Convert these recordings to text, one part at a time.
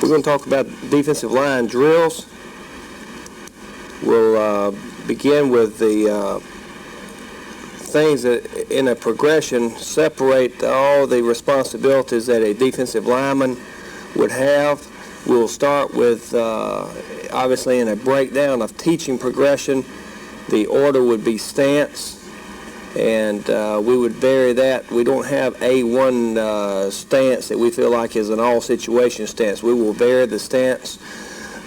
We're going to talk about defensive line drills. We'll begin with the things that in a progression separate all the responsibilities that a defensive lineman would have. We'll start with, obviously in a breakdown of teaching progression, the order would be stance, and we would vary that. We don't have one stance that we feel like is an all-situation stance. We will vary the stance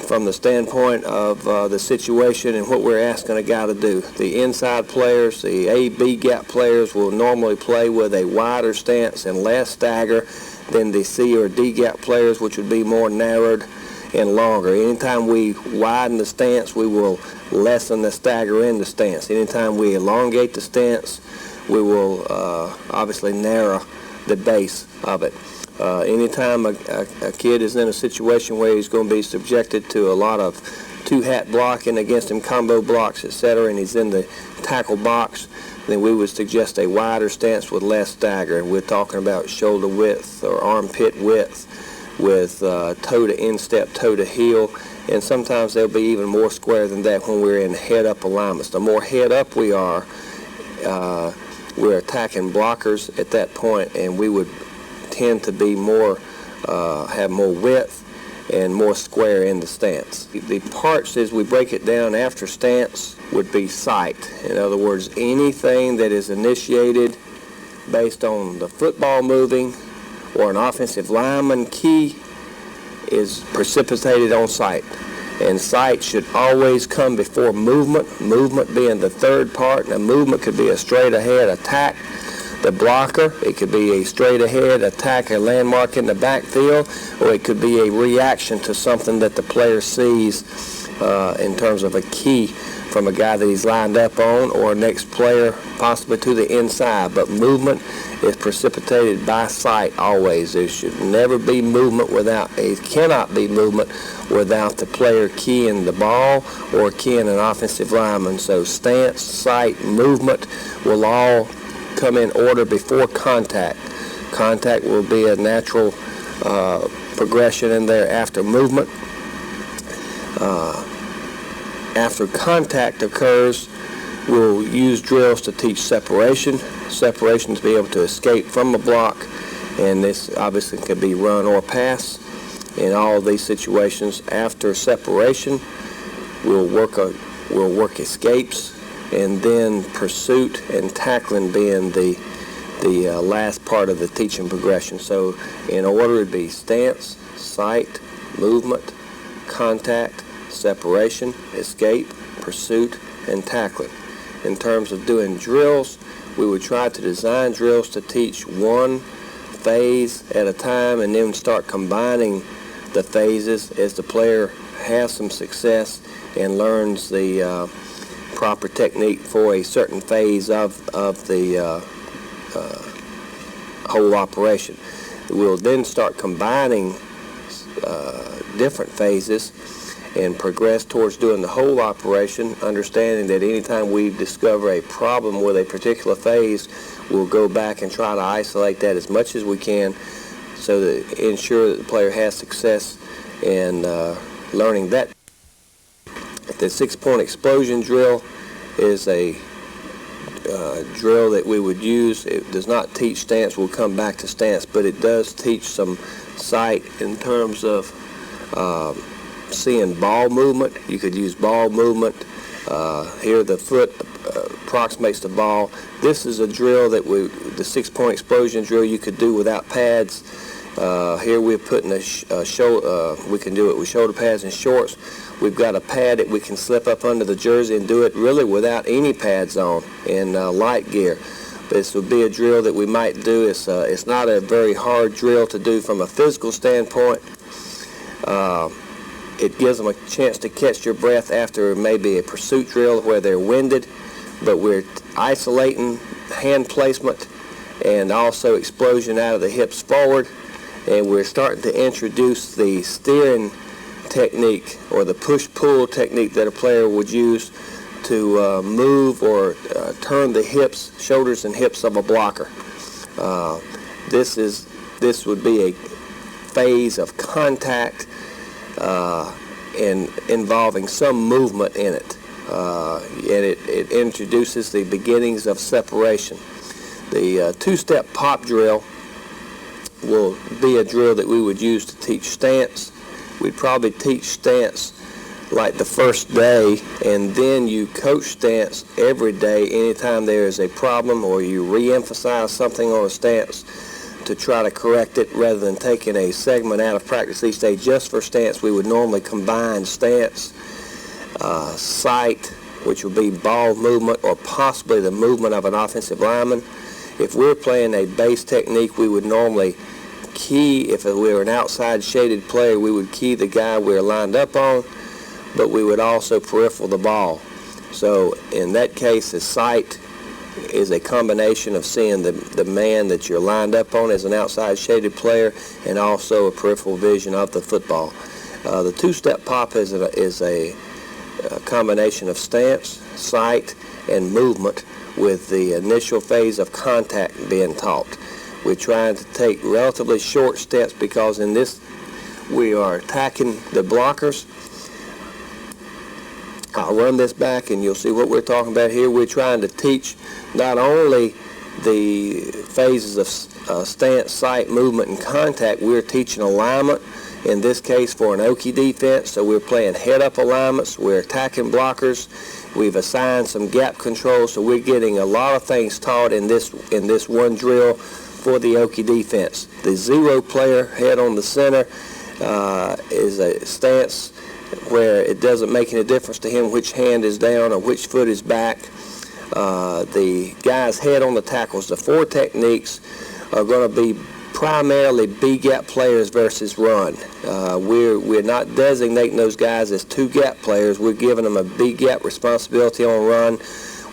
from the standpoint of the situation and what we're asking a guy to do. The inside players, the A-B gap players, will normally play with a wider stance and less stagger than the C or D gap players, which would be more narrowed and longer. Anytime we widen the stance, we will lessen the stagger in the stance. Anytime we elongate the stance, we will obviously narrow the base of it. Anytime a kid is in a situation where he's going to be subjected to a lot of two-hat blocking against him, combo blocks, etc., and he's in the tackle box, then we would suggest a wider stance with less stagger. We're talking about shoulder width or armpit width with toe to instep, toe to heel, and sometimes they'll be even more square than that when we're in head-up alignments. The more head-up we are, we're attacking blockers at that point, and we would tend to be more, have more width and more square in the stance. The parts, as we break it down after stance, would be sight. In other words, anything that is initiated based on the football moving or an offensive lineman key is precipitated on sight. And sight should always come before movement, movement being the third part. Now, movement could be a straight ahead attack the blocker, it could be a straight ahead attack, a landmark in the backfield, or it could be a reaction to something that the player sees in terms of a key from a guy that he's lined up on, or a next player possibly to the inside. But movement is precipitated by sight always. There should never be movement without, it cannot be movement without the player keying the ball or keying an offensive lineman. So stance, sight, movement will all come in order before contact. Contact will be a natural progression in there after movement. After contact occurs, we'll use drills to teach separation. Separation to be able to escape from a block, and this obviously could be run or pass. In all of these situations, after separation, we'll work escapes, and then pursuit and tackling being the last part of the teaching progression. So in order, it'd be stance, sight, movement, contact, separation, escape, pursuit, and tackling. In terms of doing drills, we would try to design drills to teach one phase at a time and then start combining the phases as the player has some success and learns the proper technique for a certain phase of the whole operation. We'll then start combining different phases and progress towards doing the whole operation, understanding that anytime we discover a problem with a particular phase, we'll go back and try to isolate that as much as we can so to ensure that the player has success in learning that. The 6-point explosion drill is a drill that we would use. It does not teach stance. We'll come back to stance, but it does teach some sight in terms of seeing ball movement. You could use ball movement. Here the foot approximates the ball. This is a drill that the 6-point explosion drill you could do without pads. Here we're putting we can do it with shoulder pads and shorts. We've got a pad that we can slip up under the jersey and do it really without any pads on in light gear. This would be a drill that we might do. It's not a very hard drill to do from a physical standpoint. It gives them a chance to catch your breath after maybe a pursuit drill where they're winded, but we're isolating hand placement and also explosion out of the hips forward, and we're starting to introduce the steering technique or the push-pull technique that a player would use to move or turn the hips, shoulders and hips of a blocker. This would be a phase of contact and involving some movement in it. And it introduces the beginnings of separation. The two-step pop drill will be a drill that we would use to teach stance. We'd probably teach stance like the first day, and then you coach stance every day anytime there is a problem or you re-emphasize something on a stance to try to correct it, rather than taking a segment out of practice each day just for stance. We would normally combine stance, sight, which would be ball movement or possibly the movement of an offensive lineman. If we're playing a base technique, we would normally key, if we were an outside shaded player, we would key the guy we're lined up on, but we would also peripheral the ball. So in that case, the sight is a combination of seeing the man that you're lined up on as an outside shaded player, and also a peripheral vision of the football. The two-step pop is a combination of stance, sight, and movement, with the initial phase of contact being taught. We're trying to take relatively short steps because in this we are attacking the blockers. I'll run this back and you'll see what we're talking about here. We're trying to teach not only the phases of stance, sight, movement, and contact, we're teaching alignment, in this case for an Okie defense. So we're playing head-up alignments, we're attacking blockers, we've assigned some gap control, so we're getting a lot of things taught in this one drill for the Okie defense. The zero player, head on the center, is a stance where it doesn't make any difference to him which hand is down or which foot is back. The guy's head on the tackles. The four techniques are going to be primarily B-gap players versus run. We're not designating those guys as two-gap players. We're giving them a B-gap responsibility on run.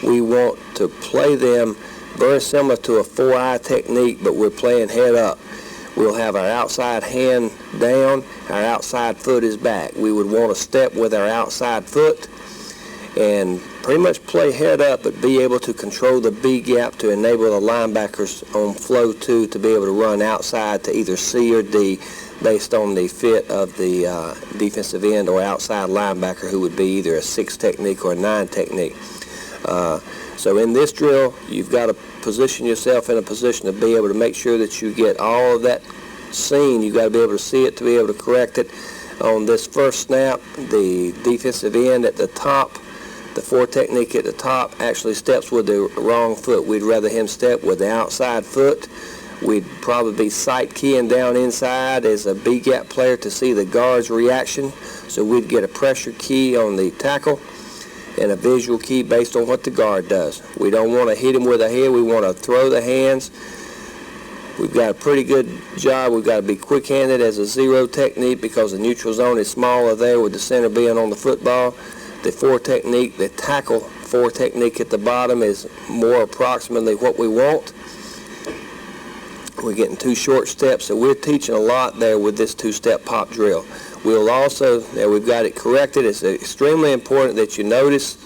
We want to play them very similar to a 4-eye technique, but we're playing head up. We'll have our outside hand down, our outside foot is back. We would want to step with our outside foot and pretty much play head up, but be able to control the B gap to enable the linebackers on flow 2 to be able to run outside to either C or D based on the fit of the defensive end or outside linebacker, who would be either a 6 technique or a 9 technique. So in this drill, you've got to position yourself in a position to be able to make sure that you get all of that seen. You've got to be able to see it to be able to correct it. On this first snap, the defensive end at the top, the 4 technique at the top, actually steps with the wrong foot. We'd rather him step with the outside foot. We'd probably be sight keying down inside as a B-gap player to see the guard's reaction. So we'd get a pressure key on the tackle and a visual key based on what the guard does. We don't want to hit him with a head. We want to throw the hands. We've got a pretty good job. We've got to be quick-handed as a 0 technique because the neutral zone is smaller there with the center being on the football. The 4 technique, the tackle 4 technique at the bottom is more approximately what we want. We're getting 2 short steps, so we're teaching a lot there with this 2-step pop drill. We'll also, there we've got it corrected. It's extremely important that you notice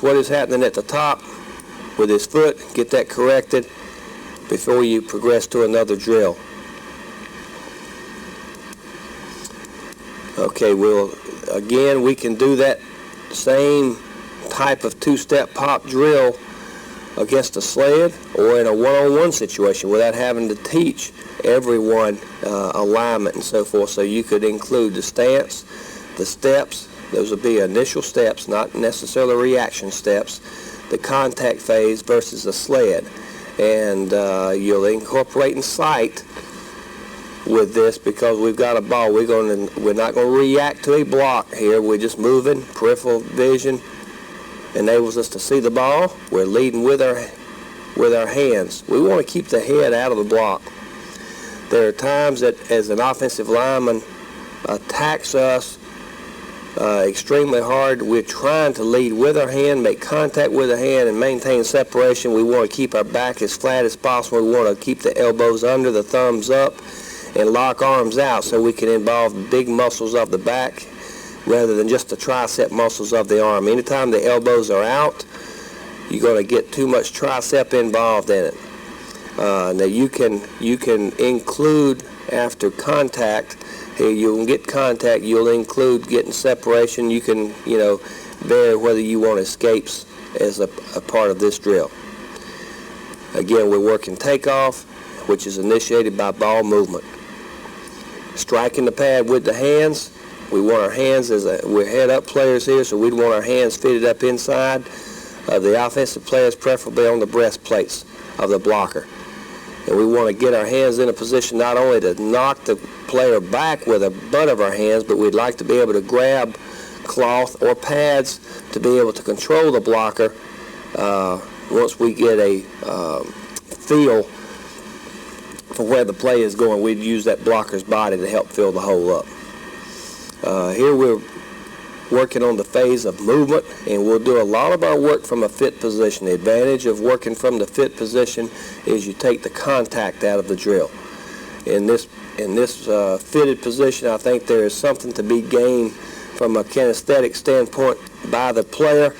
what is happening at the top with his foot. Get that corrected before you progress to another drill. Okay, again, we can do that same type of 2-step pop drill against a sled or in a one-on-one situation without having to teach everyone alignment and so forth. So you could include the stance, the steps. Those would be initial steps, not necessarily reaction steps. The contact phase versus the sled. And you'll incorporate in sight with this because we've got a ball. We're not going to react to a block here. We're just moving. Peripheral vision enables us to see the ball. We're leading with our hands. We want to keep the head out of the block. There are times that as an offensive lineman attacks us extremely hard, we're trying to lead with our hand, make contact with our hand, and maintain separation. We want to keep our back as flat as possible. We want to keep the elbows under, the thumbs up, and lock arms out so we can involve the big muscles of the back rather than just the tricep muscles of the arm. Anytime the elbows are out, you're going to get too much tricep involved in it. Now you can include after contact. Here you'll get contact. You'll include getting separation. You can vary whether you want escapes as a part of this drill. Again, we're working takeoff, which is initiated by ball movement. Striking the pad with the hands. We want our hands we're head-up players here, so we'd want our hands fitted up inside of the offensive players, preferably on the breastplates of the blocker. And we want to get our hands in a position not only to knock the player back with the butt of our hands, but we'd like to be able to grab cloth or pads to be able to control the blocker once we get a feel for where the play is going. We'd use that blocker's body to help fill the hole up. Here we're working on the phase of movement, and we'll do a lot of our work from a fit position. The advantage of working from the fit position is you take the contact out of the drill. In this fitted position, I think there is something to be gained from a kinesthetic standpoint by the player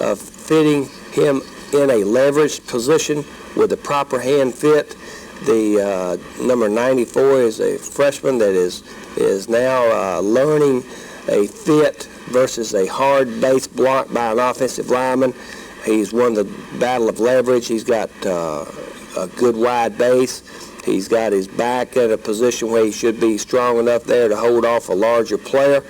of fitting him in a leveraged position with the proper hand fit. The number 94 is a freshman that is now learning a fit versus a hard base block by an offensive lineman. He's won the battle of leverage. He's got a good wide base. He's got his back in a position where he should be strong enough there to hold off a larger player.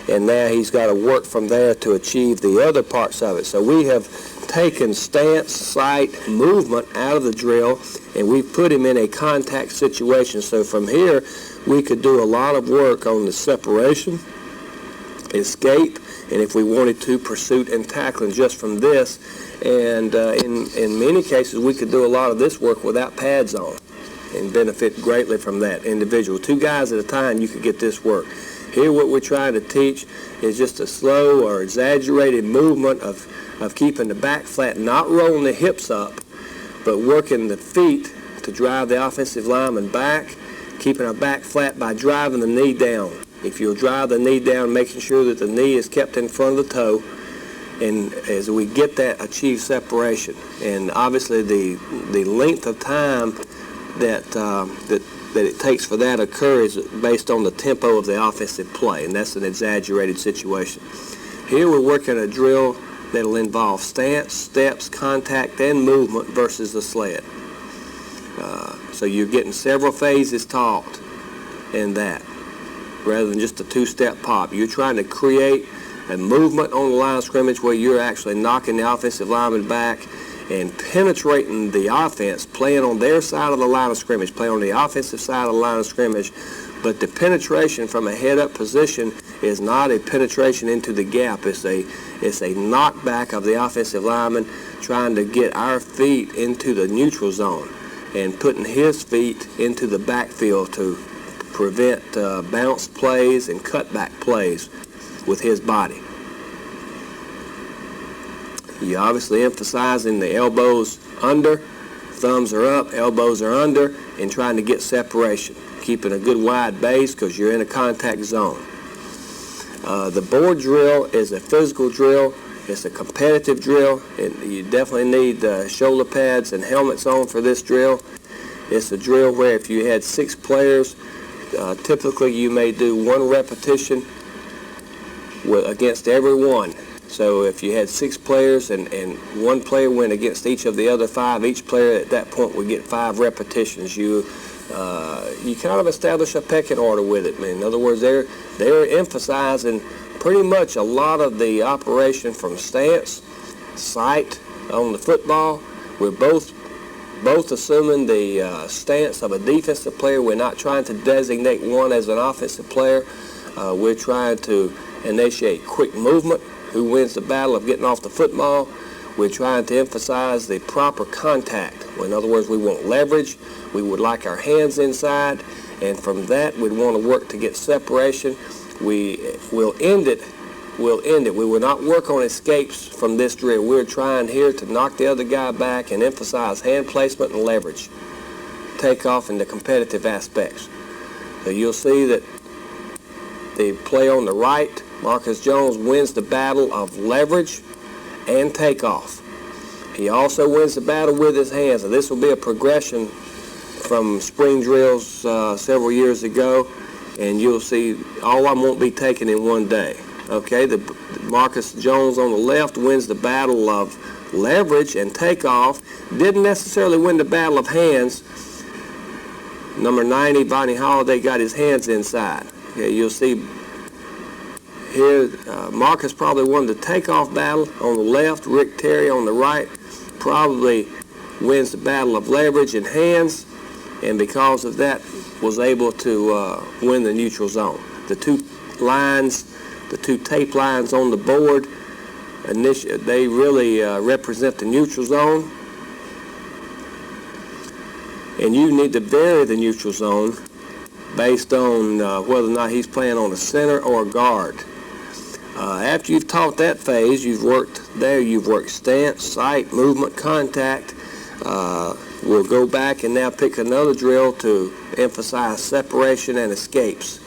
And now he's got to work from there to achieve the other parts of it. So we have taken stance, sight, movement out of the drill, and we've put him in a contact situation. So from here, we could do a lot of work on the separation, escape, and if we wanted to, pursuit and tackling just from this. And in many cases, we could do a lot of this work without pads on and benefit greatly from that individual. 2 guys at a time, you could get this work. Here, what we're trying to teach is just a slow or exaggerated movement of keeping the back flat, not rolling the hips up, but working the feet to drive the offensive lineman back, keeping our back flat by driving the knee down. If you'll drive the knee down, making sure that the knee is kept in front of the toe, and as we get that, achieve separation. And obviously the length of time that it takes for that to occur is based on the tempo of the offensive play, and that's an exaggerated situation. Here we're working a drill that'll involve stance, steps, contact, and movement versus the sled. So you're getting several phases taught in that, rather than just a 2-step pop. You're trying to create a movement on the line of scrimmage where you're actually knocking the offensive lineman back and penetrating the offense, playing on their side of the line of scrimmage, playing on the offensive side of the line of scrimmage. But the penetration from a head-up position is not a penetration into the gap. It's a knockback of the offensive lineman trying to get our feet into the neutral zone and putting his feet into the backfield to prevent bounce plays and cutback plays with his body. You obviously emphasizing the elbows under, thumbs are up, elbows are under, and trying to get separation. Keeping a good wide base because you're in a contact zone. The board drill is a physical drill. It's a competitive drill. You definitely need shoulder pads and helmets on for this drill. It's a drill where if you had 6 players, typically you may do 1 repetition against every one. So if you had 6 players and 1 player went against each of the other 5, each player at that point would get 5 repetitions. You kind of establish a pecking order with it. In other words, they're emphasizing pretty much a lot of the operation from stance, sight on the football. We're both assuming the stance of a defensive player. We're not trying to designate one as an offensive player. We're trying to initiate quick movement. Who wins the battle of getting off the football? We're trying to emphasize the proper contact. In other words, we want leverage. We would like our hands inside, and from that, we'd want to work to get separation. We'll end it. We will not work on escapes from this drill. We're trying here to knock the other guy back and emphasize hand placement and leverage, takeoff, and the competitive aspects. So you'll see that the play on the right, Marcus Jones wins the battle of leverage and takeoff. He also wins the battle with his hands, and this will be a progression from spring drills several years ago, and you'll see all of them won't be taken in one day. Okay, the Marcus Jones on the left wins the battle of leverage and takeoff. Didn't necessarily win the battle of hands. Number 90, Vonnie Holiday, got his hands inside. Okay, you'll see here Marcus probably won the takeoff battle on the left. Rick Terry on the right probably wins the battle of leverage and hands, and because of that was able to win the neutral zone. The two lines, the two tape lines on the board, they really represent the neutral zone, and you need to vary the neutral zone based on whether or not he's playing on a center or a guard. After you've taught that phase, you've worked there, you've worked stance, sight, movement, contact. We'll go back and now pick another drill to emphasize separation and escapes.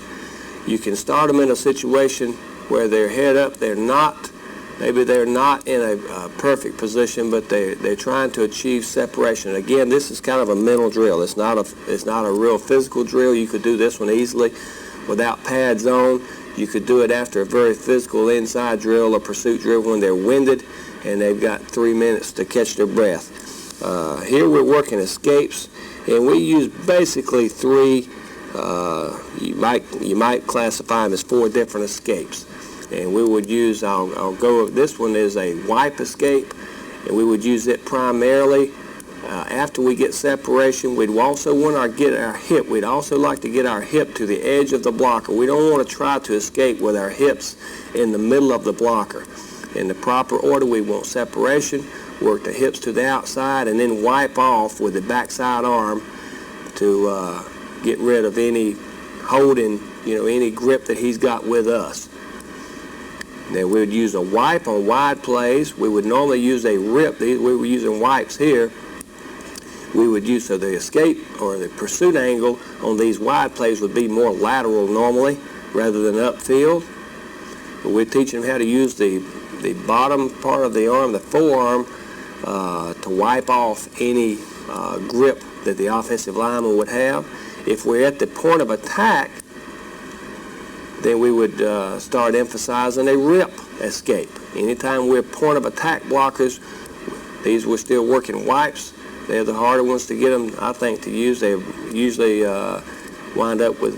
You can start them in a situation where they're head up, maybe they're not in a perfect position, but they're trying to achieve separation. Again, this is kind of a mental drill. It's not a real physical drill. You could do this one easily without pads on. You could do it after a very physical inside drill or pursuit drill when they're winded and they've got 3 minutes to catch their breath. Here we're working escapes, and we use basically three, you might classify them as 4 different escapes. And we would use, this one is a wipe escape, and we would use it primarily after we get separation. We'd also want to get our hip. We'd also like to get our hip to the edge of the blocker. We don't want to try to escape with our hips in the middle of the blocker. In the proper order, we want separation, work the hips to the outside, and then wipe off with the backside arm to get rid of any holding, any grip that he's got with us. Then we would use a wipe on wide plays. We would normally use a rip. We were using wipes here. We would use, so the escape or the pursuit angle on these wide plays would be more lateral normally rather than upfield. But we're teaching them how to use the bottom part of the arm, the forearm, to wipe off any grip that the offensive lineman would have. If we're at the point of attack, then we would start emphasizing a rip escape. Anytime we're point of attack blockers, these we're still working wipes. They're the harder ones to get them, I think, to use. They usually wind up with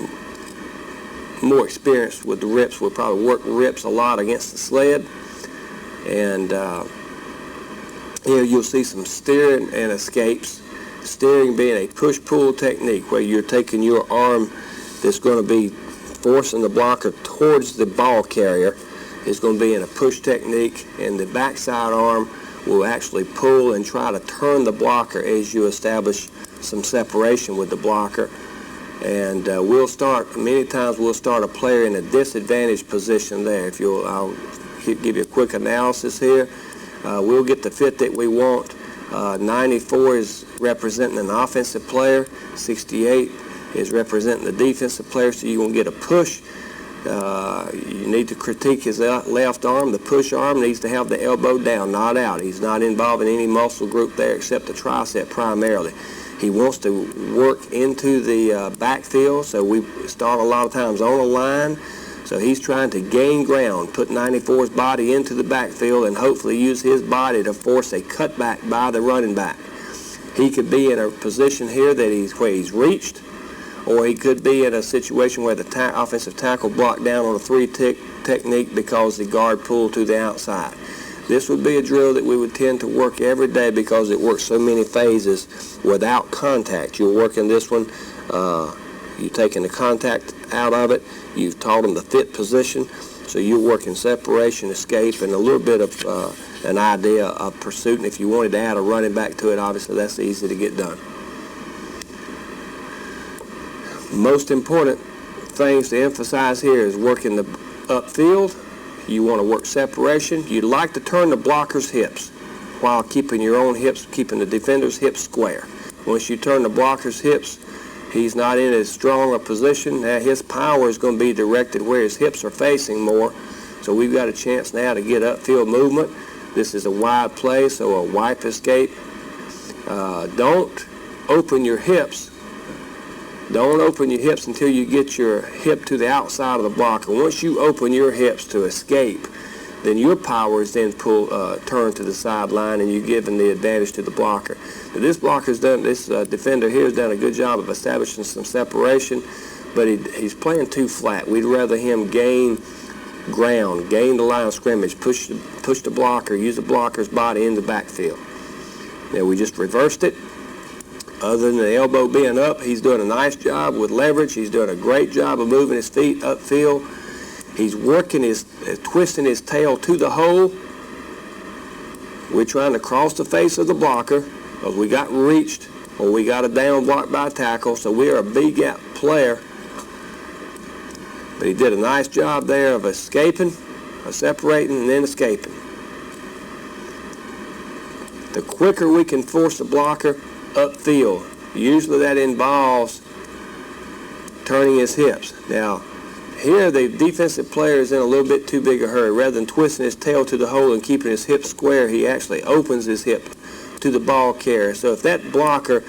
more experience with the rips. We'll probably work rips a lot against the sled. And here you'll see some steering and escapes. Steering being a push-pull technique where you're taking your arm that's going to be forcing the blocker towards the ball carrier. Is going to be in a push technique, and the backside arm will actually pull and try to turn the blocker as you establish some separation with the blocker. And many times we'll start a player in a disadvantaged position there. I'll give you a quick analysis here. We'll get the fit that we want. 94 is representing an offensive player. 68 is representing the defensive player, so you're going to get a push. You need to critique his left arm. The push arm needs to have the elbow down, not out. He's not involving any muscle group there except the tricep primarily. He wants to work into the backfield, so we start a lot of times on a line. So he's trying to gain ground, put 94's body into the backfield, and hopefully use his body to force a cutback by the running back. He could be in a position here where he's reached, or he could be in a situation where the offensive tackle blocked down on a 3-tick technique because the guard pulled to the outside. This would be a drill that we would tend to work every day because it works so many phases without contact. You're working this one, you're taking the contact out of it, you've taught them the fit position, so you're working separation, escape, and a little bit of an idea of pursuit. And if you wanted to add a running back to it, obviously that's easy to get done. Most important things to emphasize here is working the upfield. You want to work separation. You'd like to turn the blocker's hips while keeping your own hips, keeping the defender's hips square. Once you turn the blocker's hips, he's not in as strong a position. Now his power is going to be directed where his hips are facing more. So we've got a chance now to get upfield movement. This is a wide play, so a wipe escape. Don't open your hips. Don't open your hips until you get your hip to the outside of the blocker. Once you open your hips to escape, then your power is then turned to the sideline, and you're giving the advantage to the blocker. Now, this defender here has done a good job of establishing some separation, but he's playing too flat. We'd rather him gain ground, gain the line of scrimmage, push the blocker, use the blocker's body in the backfield. Now we just reversed it. Other than the elbow being up, he's doing a nice job with leverage. He's doing a great job of moving his feet upfield. He's twisting his tail to the hole. We're trying to cross the face of the blocker because we got reached or we got a down block by a tackle, so we're a B-gap player. But he did a nice job there of escaping, separating, and then escaping. The quicker we can force the blocker upfield, usually that involves turning his hips. Now, here the defensive player is in a little bit too big a hurry. Rather than twisting his tail to the hole and keeping his hip square, he actually opens his hip to the ball carrier. So if that blocker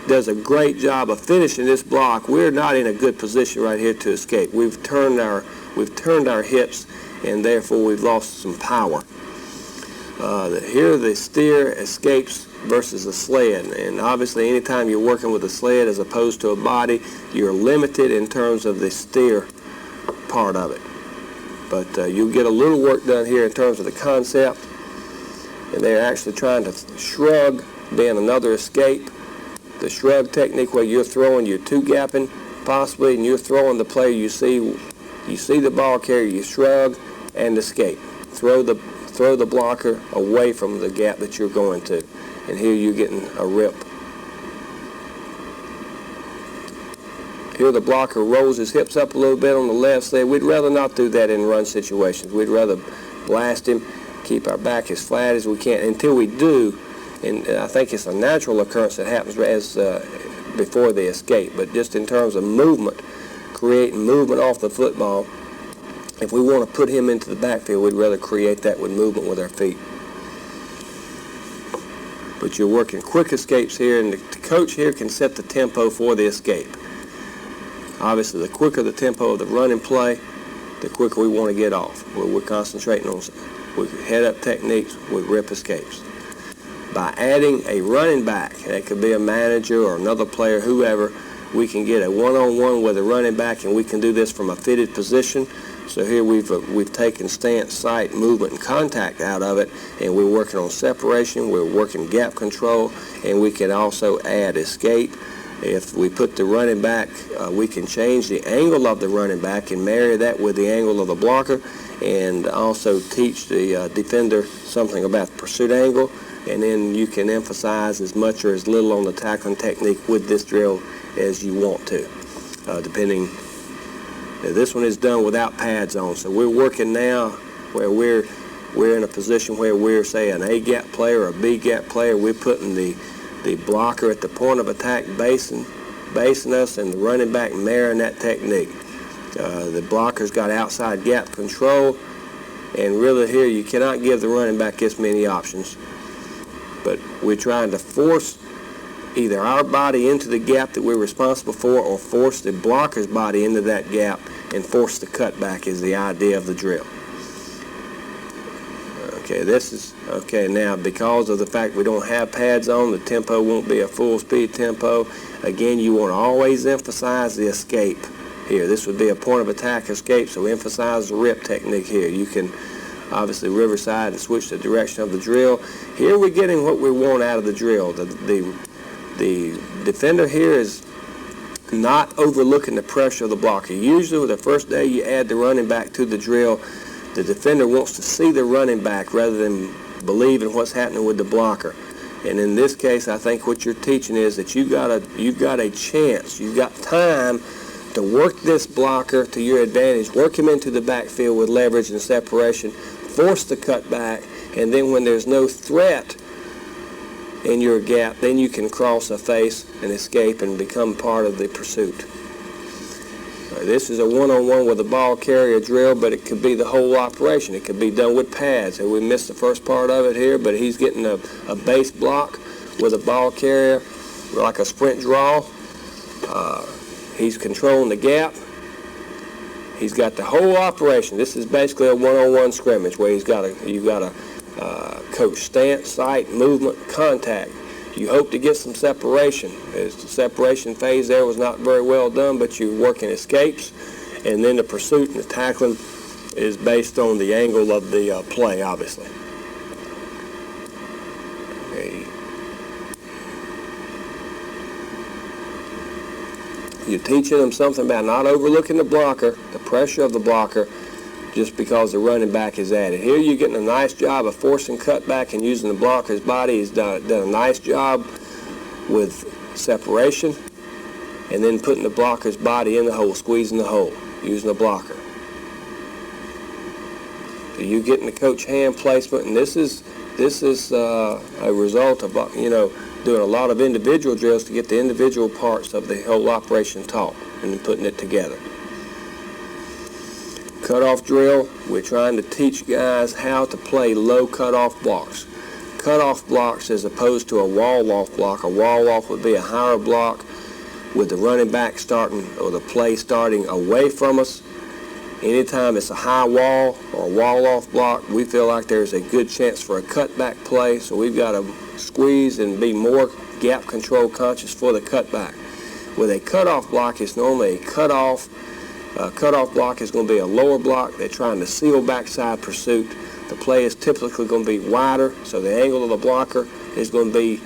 does a great job of finishing this block, we're not in a good position right here to escape. We've turned our hips, and therefore we've lost some power. Here the steer escapes versus a sled, and obviously anytime you're working with a sled as opposed to a body, you're limited in terms of the steer part of it. But you'll get a little work done here in terms of the concept, and they're actually trying to shrug, being another escape. The shrug technique where you're throwing, you're two-gapping possibly, and you're throwing the player you see the ball carrier, you shrug and escape. Throw the blocker away from the gap that you're going to. And here you're getting a rip. Here the blocker rolls his hips up a little bit on the left side. We'd rather not do that in run situations. We'd rather blast him, keep our back as flat as we can until we do. And I think it's a natural occurrence that happens before the escape. But just in terms of movement, creating movement off the football, if we want to put him into the backfield, we'd rather create that with movement with our feet. But you're working quick escapes here, and the coach here can set the tempo for the escape. Obviously, the quicker the tempo of the running play, the quicker we want to get off. We're concentrating on head-up techniques with rip escapes. By adding a running back, that could be a manager or another player, whoever, we can get a one-on-one with a running back, and we can do this from a fitted position. So here we've taken stance, sight, movement, and contact out of it, and we're working on separation, we're working gap control, and we can also add escape. If we put the running back, we can change the angle of the running back and marry that with the angle of the blocker, and also teach the defender something about the pursuit angle, and then you can emphasize as much or as little on the tackling technique with this drill as you want to, depending. Now, this one is done without pads on, so we're working now where we're in a position where we're, say, an A-gap player or a B-gap player. We're putting the blocker at the point of attack basing us, and the running back marrying that technique. The blocker's got outside gap control, and really here you cannot give the running back this many options. But we're trying to force either our body into the gap that we're responsible for, or force the blocker's body into that gap and force the cutback is the idea of the drill. Okay, now because of the fact we don't have pads on, the tempo won't be a full speed tempo. Again, you want to always emphasize the escape here. This would be a point of attack escape, so emphasize the rip technique here. You can obviously riverside and switch the direction of the drill. Here we're getting what we want out of the drill. The defender here is not overlooking the pressure of the blocker. Usually with the first day you add the running back to the drill, the defender wants to see the running back rather than believe in what's happening with the blocker. And in this case, I think what you're teaching is that you've got a chance, you've got time to work this blocker to your advantage, work him into the backfield with leverage and separation, force the cutback, and then when there's no threat in your gap, then you can cross a face and escape and become part of the pursuit. This is a one-on-one with a ball carrier drill, but it could be the whole operation. It could be done with pads. And we missed the first part of it here, but he's getting a base block with a ball carrier, like a sprint draw. He's controlling the gap. He's got the whole operation. This is basically a one-on-one scrimmage where you've got to coach stance, sight, movement, contact. You hope to get some separation. The separation phase there was not very well done, but you're working escapes, and then the pursuit and the tackling is based on the angle of the play, obviously. Okay. You're teaching them something about not overlooking the blocker, the pressure of the blocker, just because the running back is at it. Here you're getting a nice job of forcing cutback and using the blocker's body. He's done a nice job with separation and then putting the blocker's body in the hole, squeezing the hole, using the blocker. So you're getting the coach hand placement, and this is a result of, doing a lot of individual drills to get the individual parts of the whole operation taught and then putting it together. Cutoff drill, we're trying to teach guys how to play low cutoff blocks. Cutoff blocks as opposed to a wall-off block. A wall-off would be a higher block with the running back starting or the play starting away from us. Anytime it's a high wall or a wall-off block, we feel like there's a good chance for a cutback play, so we've got to squeeze and be more gap control conscious for the cutback. With a cutoff block, it's normally a cutoff. A cutoff block is going to be a lower block. They're trying to seal backside pursuit. The play is typically going to be wider, so the angle of the blocker is going to be,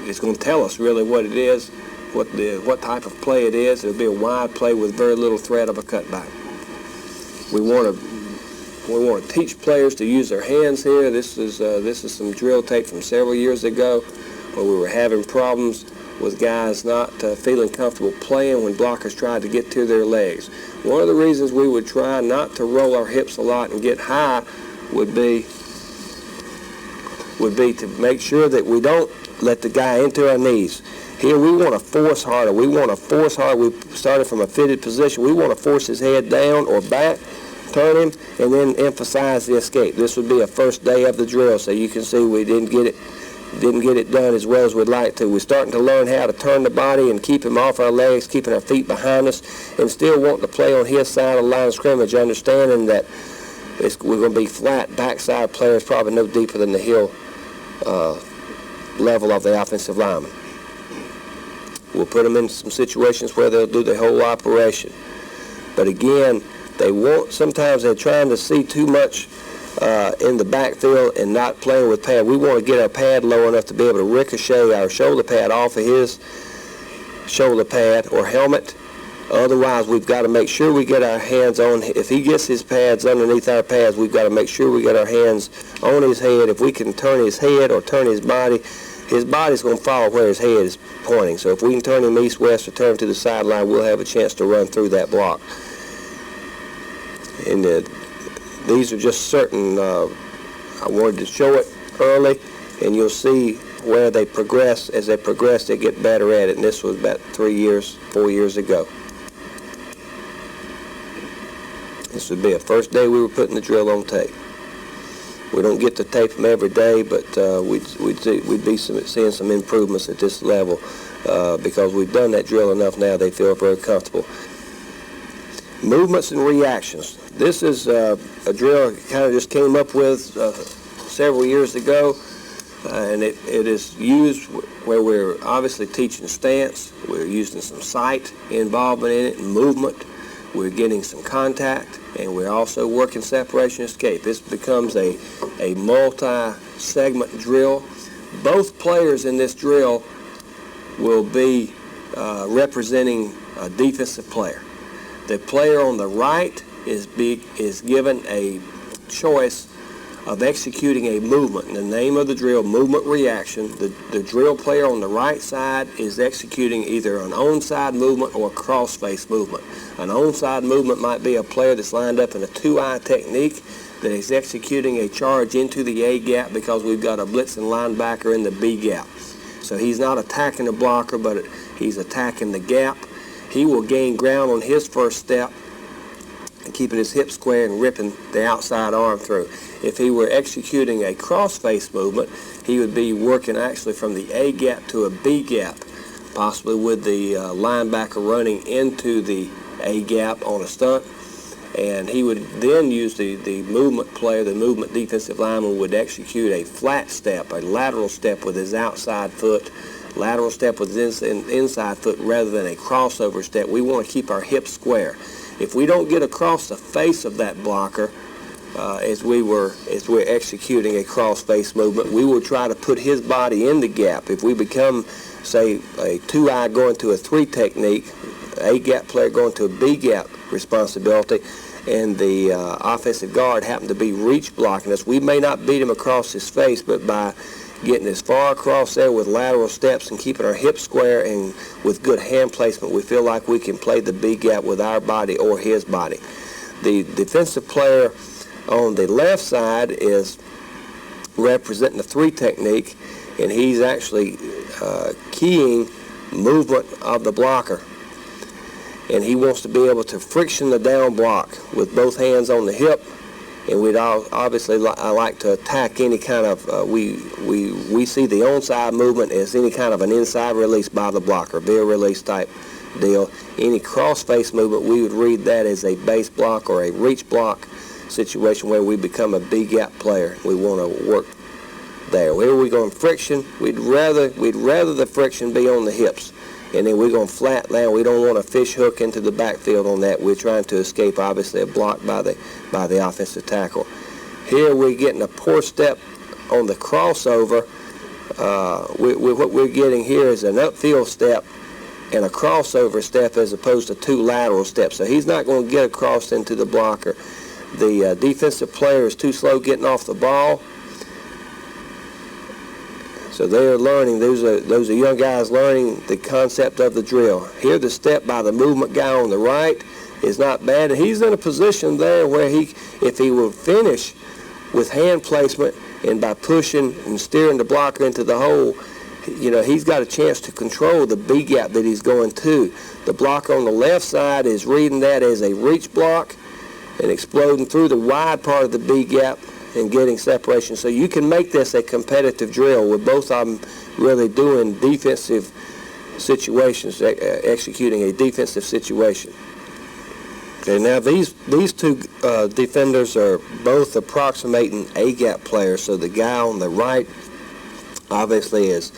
it's going to tell us really what it is, what type of play it is. It'll be a wide play with very little threat of a cutback. We want to teach players to use their hands here. This is some drill tape from several years ago where we were having problems with guys not feeling comfortable playing when blockers tried to get to their legs. One of the reasons we would try not to roll our hips a lot and get high would be to make sure that we don't let the guy into our knees. Here we want to force harder. We started from a fitted position. We want to force his head down or back, turn him, and then emphasize the escape. This would be a first day of the drill, so you can see we didn't get it done as well as we'd like to. We're starting to learn how to turn the body and keep him off our legs, keeping our feet behind us, and still wanting to play on his side of the line of scrimmage, understanding that we're going to be flat backside players, probably no deeper than the heel level of the offensive lineman. We'll put them in some situations where they'll do the whole operation. But again, sometimes they're trying to see too much in the backfield and not playing with pad. We want to get our pad low enough to be able to ricochet our shoulder pad off of his shoulder pad or helmet. Otherwise, we've got to make sure we get our hands on. If he gets his pads underneath our pads, we've got to make sure we get our hands on his head. If we can turn his head or turn his body's going to follow where his head is pointing. So if we can turn him east-west or turn him to the sideline, we'll have a chance to run through that block. And these are just certain, I wanted to show it early, and you'll see where they progress. As they progress, they get better at it, and this was about 4 years ago. This would be a first day we were putting the drill on tape. We don't get to tape them every day, but we'd be seeing some improvements at this level because we've done that drill enough now they feel very comfortable. Movements and reactions. This is a drill I kind of just came up with several years ago, and it is used where we're obviously teaching stance. We're using some sight involvement in it and movement. We're getting some contact, and we're also working separation escape. This becomes a multi-segment drill. Both players in this drill will be representing a defensive player. The player on the right is given a choice of executing a movement. The name of the drill, movement reaction. The drill player on the right side is executing either an onside movement or a cross-face movement. An onside movement might be a player that's lined up in a two-eye technique that is executing a charge into the A gap because we've got a blitzing linebacker in the B gap. So he's not attacking the blocker, but he's attacking the gap. he will gain ground on his first step and keeping his hip square and ripping the outside arm through. If he were executing a cross-face movement, he would be working actually from the A gap to a B gap, possibly with the linebacker running into the A gap on a stunt. And he would then use the movement player, the movement defensive lineman would execute a flat step, a lateral step with his outside foot, lateral step with his inside foot rather than a crossover step. We want to keep our hips square. If we don't get across the face of that blocker as we're executing a cross-face movement, we will try to put his body in the gap. If we become, say, a 2-eye going to a 3 technique, A gap player going to a B gap responsibility, and the offensive guard happen to be reach blocking us, we may not beat him across his face, but by getting as far across there with lateral steps and keeping our hips square and with good hand placement, we feel like we can play the B gap with our body or his body. The defensive player on the left side is representing the 3 technique, and he's actually keying movement of the blocker. And he wants to be able to friction the down block with both hands on the hip. And we'd obviously I like to attack any kind of, we see the onside movement as any kind of an inside release by the blocker, veer release type deal. Any cross-face movement, we would read that as a base block or a reach block situation where we become a B-gap player. We want to work there. Where are we going friction? We'd rather the friction be on the hips. And then we're going flat down. We don't want a fish hook into the backfield on that. We're trying to escape, obviously, a block by the offensive tackle. Here we're getting a poor step on the crossover. What we're getting here is an upfield step and a crossover step as opposed to 2 lateral steps. So he's not going to get across into the blocker. The defensive player is too slow getting off the ball. So they're learning, those are young guys learning the concept of the drill. Here the step by the movement guy on the right is not bad. And he's in a position there where if he will finish with hand placement and by pushing and steering the blocker into the hole, he's got a chance to control the B gap that he's going to. The blocker on the left side is reading that as a reach block and exploding through the wide part of the B gap and getting separation. So you can make this a competitive drill with both of them really doing defensive situations, executing a defensive situation. Okay, now these 2 defenders are both approximating A-gap players. So the guy on the right obviously is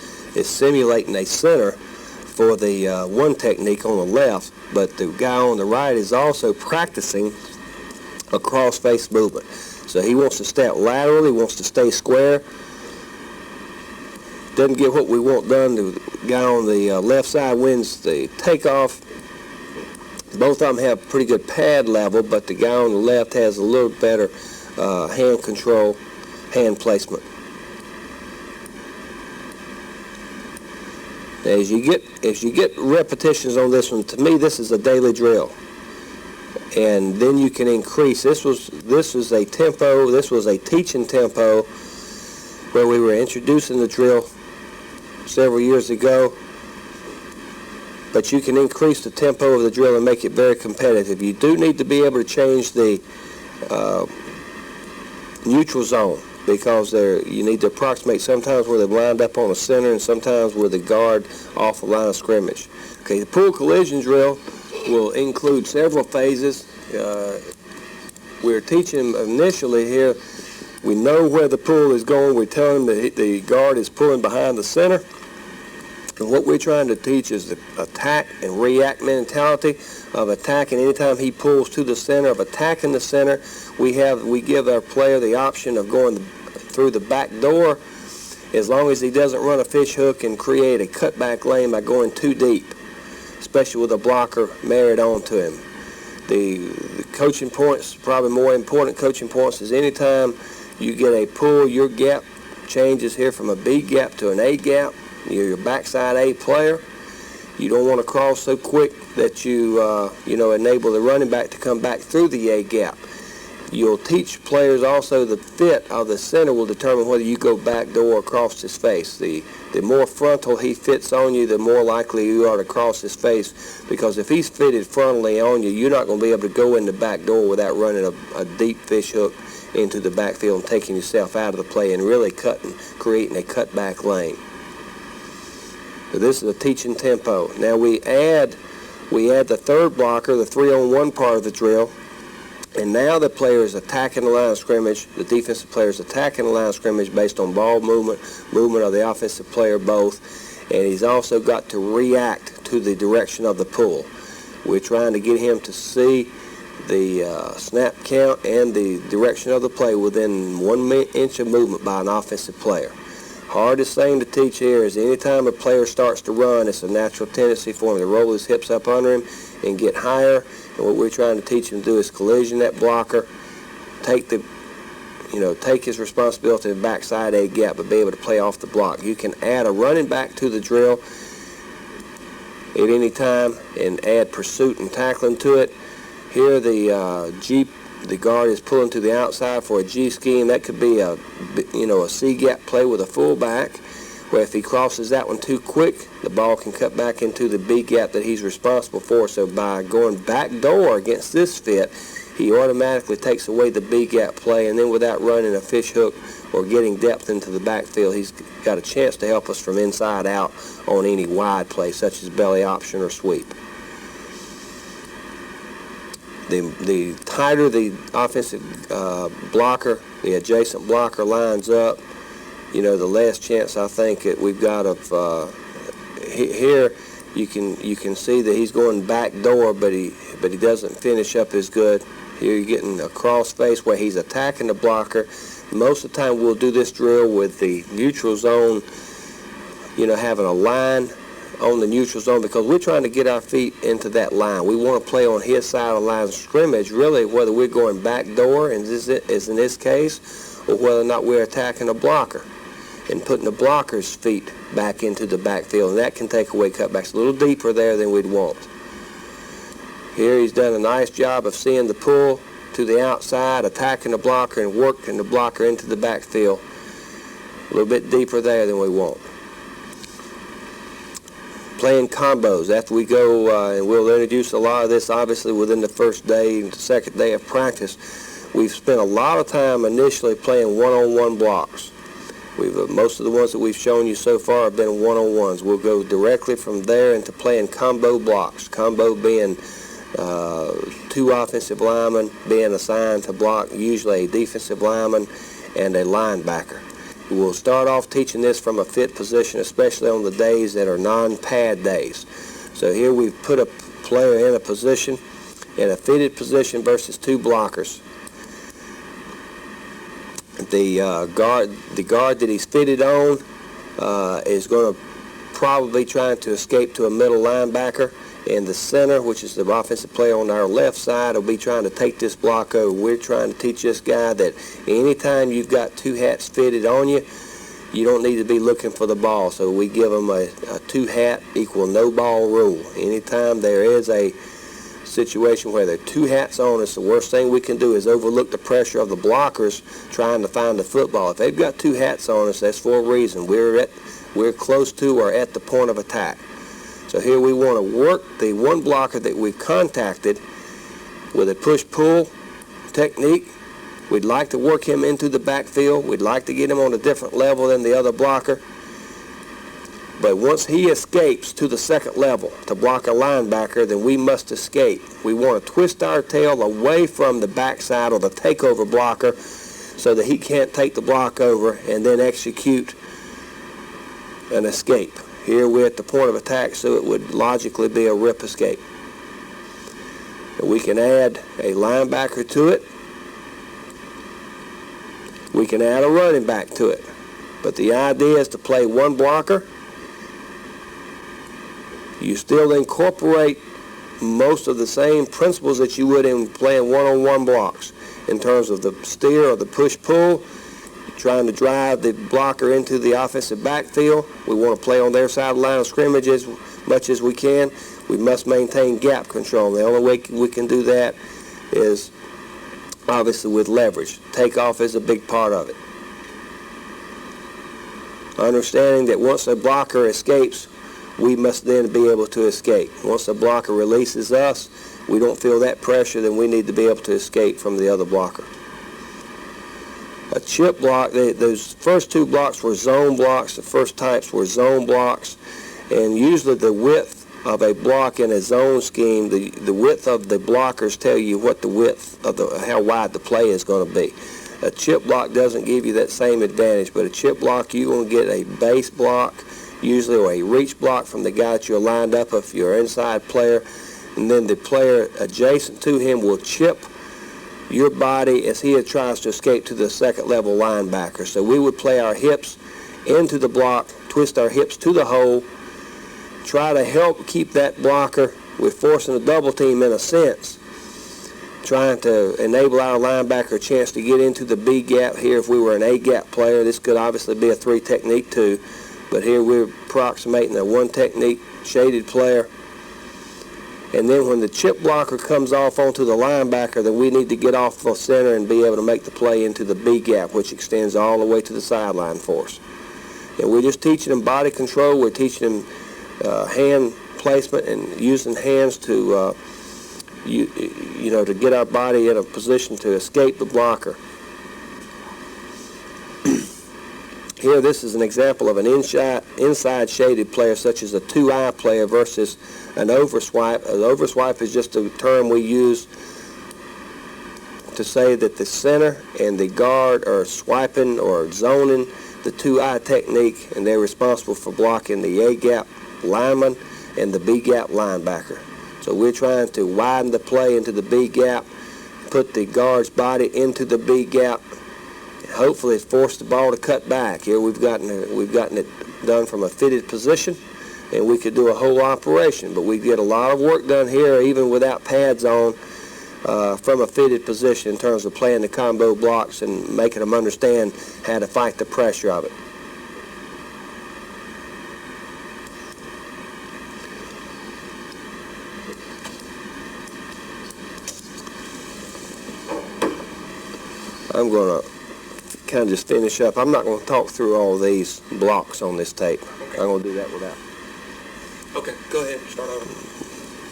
simulating a center for the 1 technique on the left, but the guy on the right is also practicing a cross-face movement. So he wants to step laterally, wants to stay square. Doesn't get what we want done. The guy on the left side wins the takeoff. Both of them have pretty good pad level, but the guy on the left has a little better hand control, hand placement. Now, as you get repetitions on this one, to me this is a daily drill. And then you can increase. This was a tempo. This was a teaching tempo where we were introducing the drill several years ago. But you can increase the tempo of the drill and make it very competitive. You do need to be able to change the neutral zone because you need to approximate sometimes where they're lined up on the center and sometimes with the guard off the line of scrimmage. Okay, the pool collision drill will include several phases. We're teaching initially here, we know where the pool is going. We're telling them the guard is pulling behind the center. And what we're trying to teach is the attack and react mentality of attacking. Anytime he pulls to the center, of attacking the center, we give our player the option of going through the back door as long as he doesn't run a fish hook and create a cutback lane by going too deep, especially with a blocker married onto him. The coaching points, probably more important coaching points, is anytime you get a pull, your gap changes here from a B gap to an A gap. You're your backside A player. You don't want to cross so quick that you enable the running back to come back through the A gap. You'll teach players also the fit of the center will determine whether you go back door or across his face. The more frontal he fits on you, the more likely you are to cross his face, because if he's fitted frontally on you, you're not going to be able to go in the back door without running a deep fish hook into the backfield and taking yourself out of the play and really creating a cutback lane. So this is a teaching tempo. Now we add the third blocker, the 3-on-1 part of the drill, and now the player is attacking the line of scrimmage. The defensive player is attacking the line of scrimmage based on ball movement of the offensive player both, and he's also got to react to the direction of the pull. We're trying to get him to see the snap count and the direction of the play within 1 inch of movement by an offensive player. Hardest thing to teach here is anytime a player starts to run, it's a natural tendency for him to roll his hips up under him and get higher. And what we're trying to teach him to do is collision that blocker, take his responsibility in backside a gap, but be able to play off the block. You can add a running back to the drill at any time and add pursuit and tackling to it. Here the guard is pulling to the outside for a G scheme. That could be a C gap play with a fullback, where if he crosses that one too quick, the ball can cut back into the B gap that he's responsible for. So by going back door against this fit, he automatically takes away the B gap play, and then without running a fish hook or getting depth into the backfield, he's got a chance to help us from inside out on any wide play, such as belly option or sweep. The tighter the offensive blocker, the adjacent blocker lines up, the less chance I think that we've got of here. You can see that he's going back door, but he doesn't finish up as good. Here you're getting a cross face where he's attacking the blocker. Most of the time we'll do this drill with the neutral zone, having a line on the neutral zone, because we're trying to get our feet into that line. We want to play on his side of the line of scrimmage, really, whether we're going back door, as in this case, or whether or not we're attacking a blocker and putting the blocker's feet back into the backfield, and that can take away cutbacks a little deeper there than we'd want. Here he's done a nice job of seeing the pull to the outside, attacking the blocker, and working the blocker into the backfield a little bit deeper there than we want. Playing combos after we go, and we'll introduce a lot of this obviously within the first day and the second day of practice. We've spent a lot of time initially playing one-on-one blocks. Most of the ones that we've shown you so far have been one-on-ones. We'll go directly from there into playing combo blocks. Combo being two offensive linemen being assigned to block, usually a defensive lineman and a linebacker. We'll start off teaching this from a fit position, especially on the days that are non-pad days. So here we've put a player in a position, in a fitted position versus two blockers. The guard that he's fitted on is going to probably try to escape to a middle linebacker, and the center, which is the offensive player on our left side, will be trying to take this block over. We're trying to teach this guy that anytime you've got two hats fitted on you, you don't need to be looking for the ball. So we give them a two hat equal no ball rule. Anytime there is a situation where there are two hats on us, the worst thing we can do is overlook the pressure of the blockers trying to find the football. If they've got two hats on us, that's for a reason. We're close to or at the point of attack. So here we want to work the one blocker that we've contacted with a push-pull technique. We'd like to work him into the backfield. We'd like to get him on a different level than the other blocker. But once he escapes to the second level to block a linebacker, then we must escape. We want to twist our tail away from the backside or the takeover blocker so that he can't take the block over and then execute an escape. Here we're at the point of attack, so it would logically be a rip escape. We can add a linebacker to it. We can add a running back to it. But the idea is to play one blocker. You still incorporate most of the same principles that you would in playing one-on-one blocks in terms of the steer or the push-pull. Trying to drive the blocker into the offensive backfield. We want to play on their side of the line of scrimmage as much as we can. We must maintain gap control. The only way we can do that is obviously with leverage. Takeoff is a big part of it. Understanding that once a blocker escapes, we must then be able to escape. Once a blocker releases us, we don't feel that pressure, then we need to be able to escape from the other blocker. A chip block, those first two blocks were zone blocks. The first types were zone blocks, and usually the width of a block in a zone scheme, the width of the blockers tell you what the width of how wide the play is going to be. A chip block doesn't give you that same advantage, but a chip block, you're going to get a base block, usually, or a reach block from the guy that you're lined up if you're an inside player, and then the player adjacent to him will chip your body as he tries to escape to the second level linebacker. So we would play our hips into the block, twist our hips to the hole, try to help keep that blocker. We're forcing a double team in a sense, trying to enable our linebacker a chance to get into the B gap. Here, if we were an A gap player, this could obviously be a 3 technique too, but here we're approximating a 1 technique shaded player. And then when the chip blocker comes off onto the linebacker, then we need to get off the center and be able to make the play into the B gap, which extends all the way to the sideline for us. And we're just teaching them body control. We're teaching them hand placement and using hands to, to get our body in a position to escape the blocker. Here, this is an example of an inside shaded player, such as a 2-eye player versus an overswipe. An overswipe is just a term we use to say that the center and the guard are swiping or zoning the 2-eye technique, and they're responsible for blocking the A-gap lineman and the B-gap linebacker. So we're trying to widen the play into the B-gap, put the guard's body into the B-gap. Hopefully it's forced the ball to cut back. Here we've gotten it done from a fitted position, and we could do a whole operation, but we get a lot of work done here even without pads on from a fitted position in terms of playing the combo blocks and making them understand how to fight the pressure of it. I'm going to kind of just finish up. I'm not going to talk through all these blocks on this tape. Okay. I'm going to do that without. Okay, go ahead. Start over.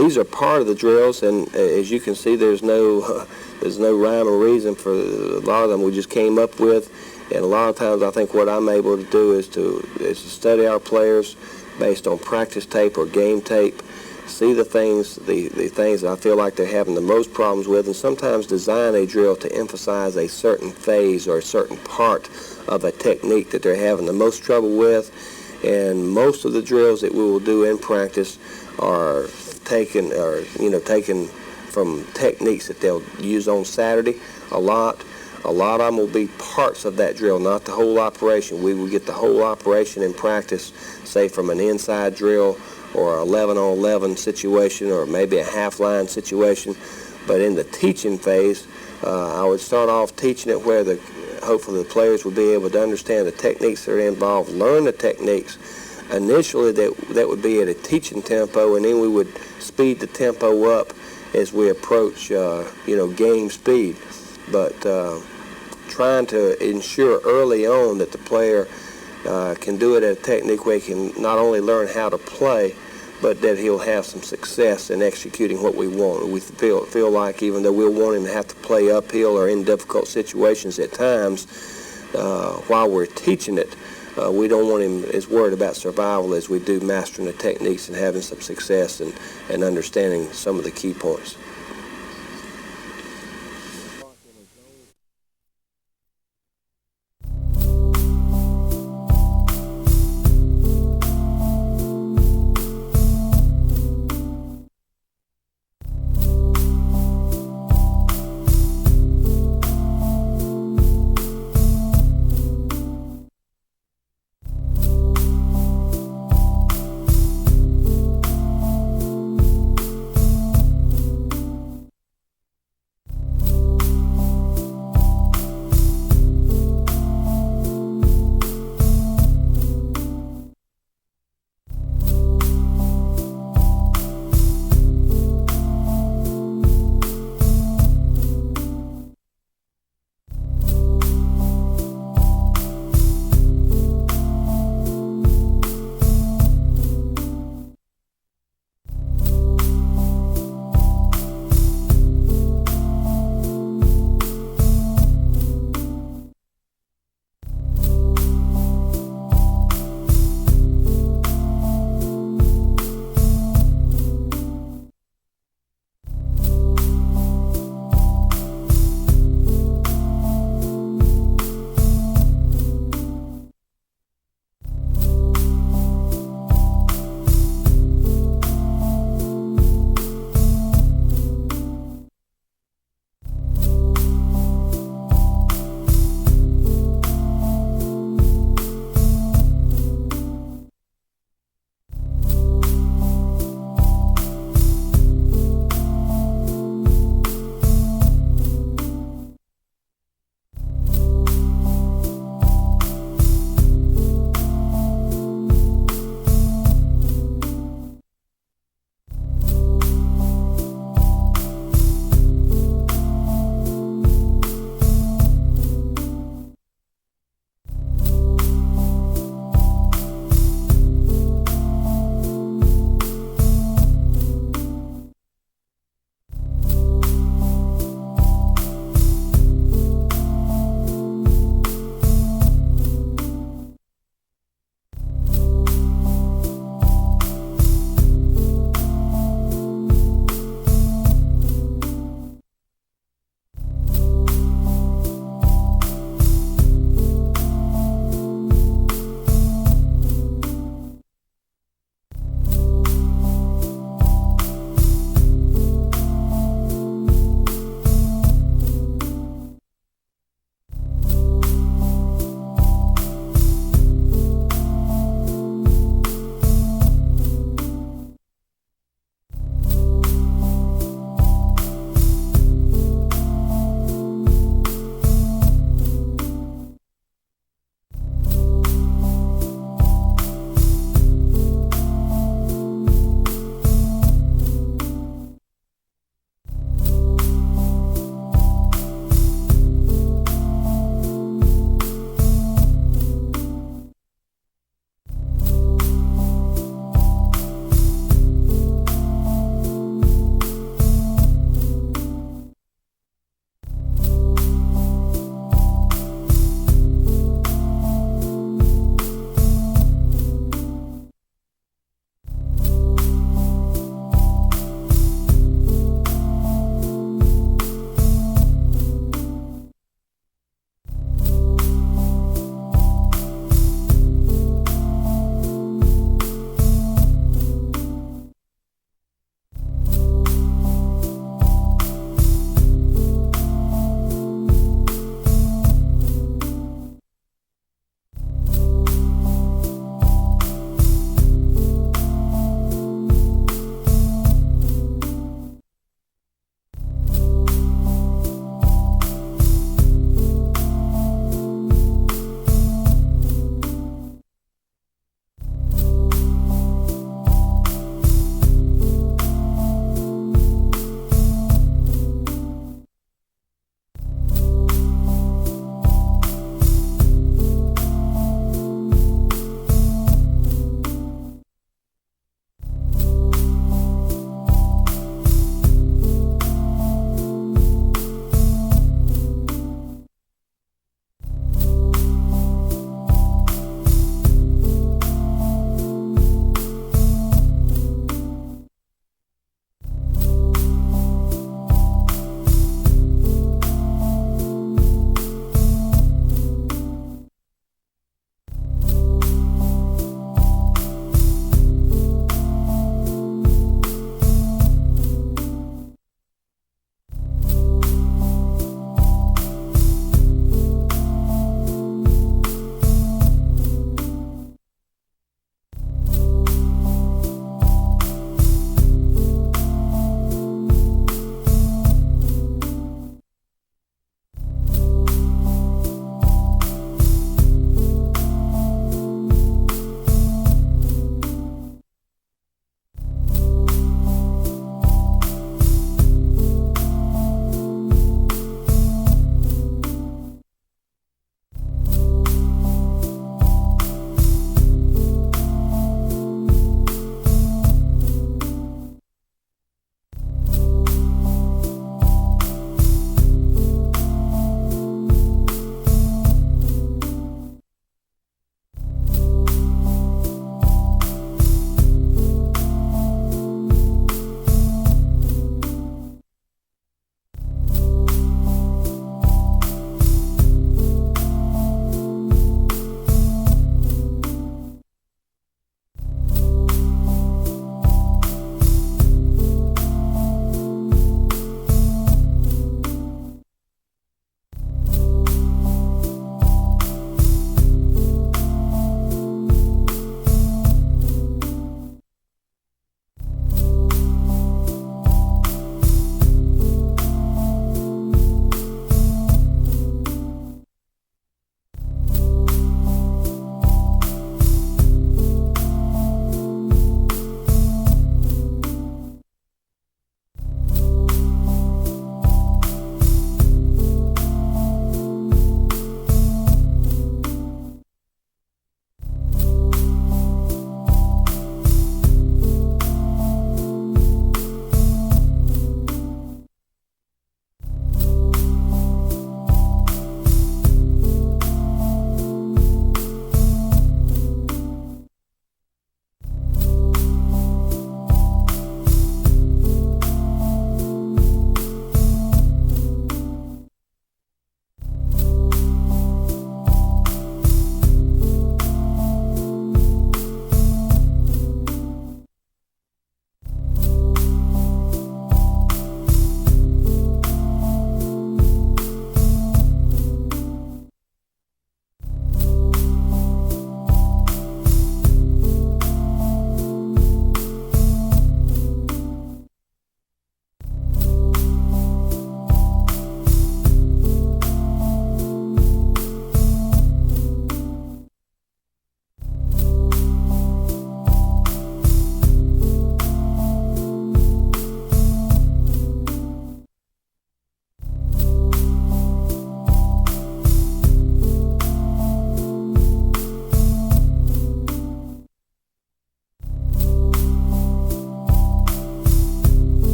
These are part of the drills, and as you can see, there's no rhyme or reason for a lot of them. We just came up with, and a lot of times I think what I'm able to do is to study our players based on practice tape or game tape, see the things that I feel like they're having the most problems with, and sometimes design a drill to emphasize a certain phase or a certain part of a technique that they're having the most trouble with. And most of the drills that we will do in practice are taken from techniques that they'll use on Saturday a lot. A lot of them will be parts of that drill, not the whole operation. We will get the whole operation in practice, say from an inside drill or 11-on-11 situation, or maybe a half-line situation. But in the teaching phase, I would start off teaching it where hopefully the players will be able to understand the techniques that are involved, learn the techniques. Initially, that would be at a teaching tempo, and then we would speed the tempo up as we approach, game speed. But trying to ensure early on that the player can do it at a technique where he can not only learn how to play, but that he'll have some success in executing what we want. We feel like even though we'll want him to have to play uphill or in difficult situations at times, while we're teaching it, we don't want him as worried about survival as we do mastering the techniques and having some success and understanding some of the key points.